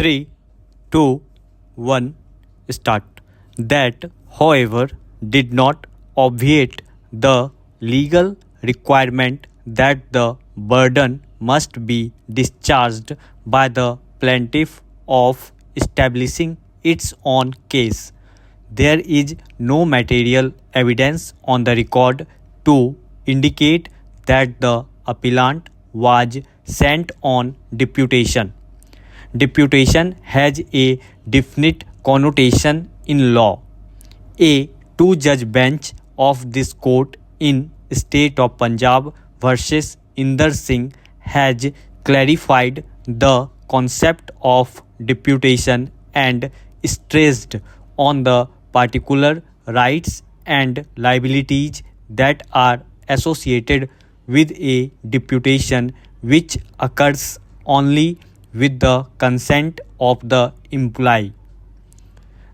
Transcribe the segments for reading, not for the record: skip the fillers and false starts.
3, 2, 1, start. That, however, did not obviate the legal requirement that the burden must be discharged by the plaintiff of establishing its own case. There is no material evidence on the record to indicate that the appellant was sent on deputation. Deputation has a definite connotation in law. A two-judge bench of this court in state of Punjab versus Inder Singh has clarified the concept of deputation and stressed on the particular rights and liabilities that are associated with a deputation which occurs only with the consent of the employee.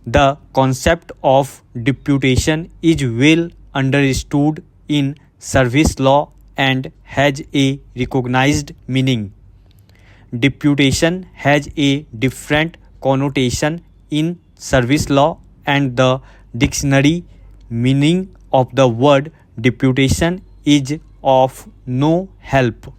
The concept of deputation is well understood in service law and has a recognized meaning. Deputation has a different connotation in service law, and the dictionary meaning of the word deputation is of no help.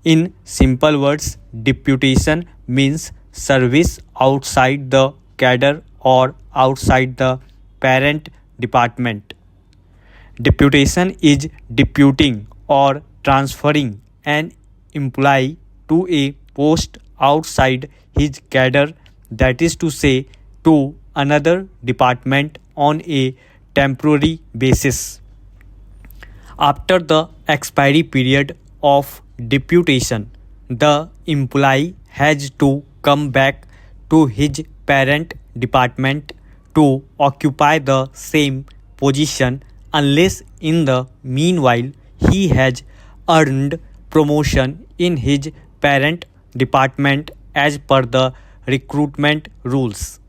In simple words, deputation means service outside the cadre or outside the parent department. Deputation is deputing or transferring an employee to a post outside his cadre, that is to say, to another department on a temporary basis. After the expiry period of deputation, the employee has to come back to his parent department to occupy the same position unless in the meanwhile he has earned promotion in his parent department as per the recruitment rules.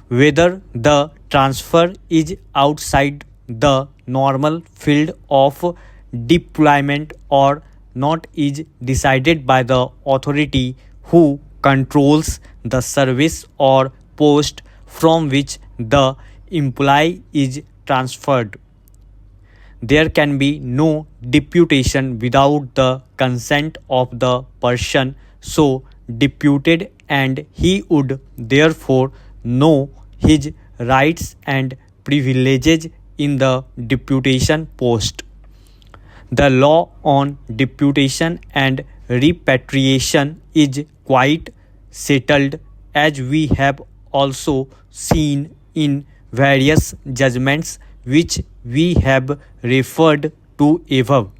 Whether the transfer is outside the normal field of deployment or not is decided by the authority who controls the service or post from which the employee is transferred. There can be no deputation without the consent of the person so deputed, and he would therefore know his rights and privileges in the deputation post. The law on deputation and repatriation is quite settled, as we have also seen in various judgments which we have referred to above.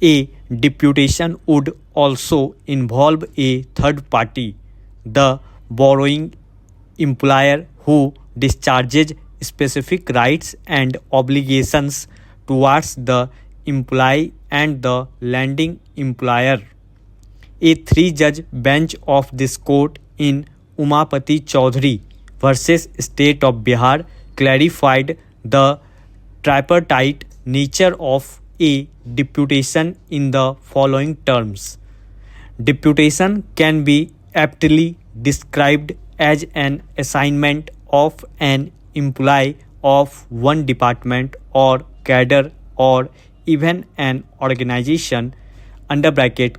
A deputation would also involve a third party, the borrowing employer, who discharges specific rights and obligations towards the employee and the lending employer. A three-judge bench of this court in Umapati Chaudhary versus State of Bihar clarified the tripartite nature of a deputation in the following terms. Deputation can be aptly described as an assignment of an employee of one department or cadre or even an organization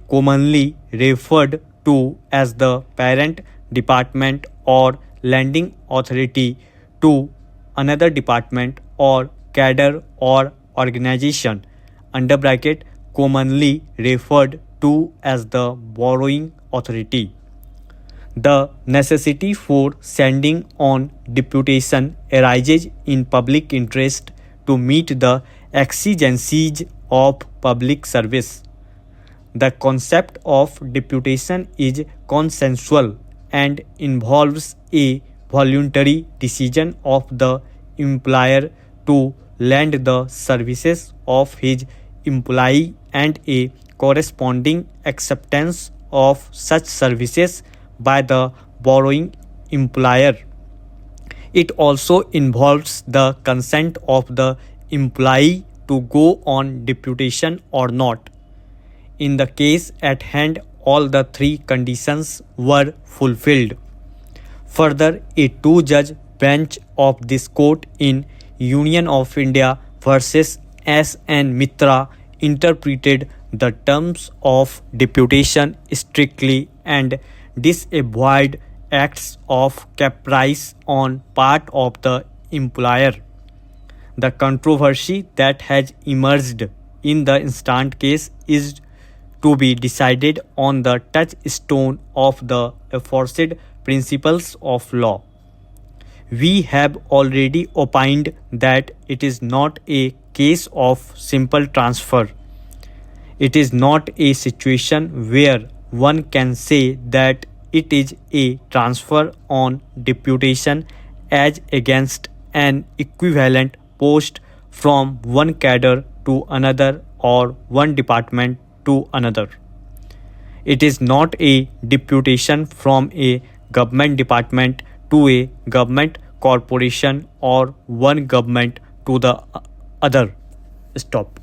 (commonly referred to as the parent department or lending authority) to another department or cadre or organization (commonly referred to as the borrowing authority). The necessity for sending on deputation arises in public interest to meet the exigencies of public service. The concept of deputation is consensual and involves a voluntary decision of the employer to lend the services of his employee and a corresponding acceptance of such services by the borrowing employer. It also involves the consent of the employee to go on deputation or not. In the case at hand, all the three conditions were fulfilled. Further, a two-judge bench of this court in Union of India versus S. N. Mitra interpreted the terms of deputation strictly and disavowed acts of caprice on part of the employer. The controversy that has emerged in the instant case is to be decided on the touchstone of the aforesaid principles of law. We have already opined that it is not a case of simple transfer. It is not a situation where one can say that it is a transfer on deputation as against an equivalent post from one cadre to another or one department to another. It is not a deputation from a government department to a government corporation or one government to the other. Stop.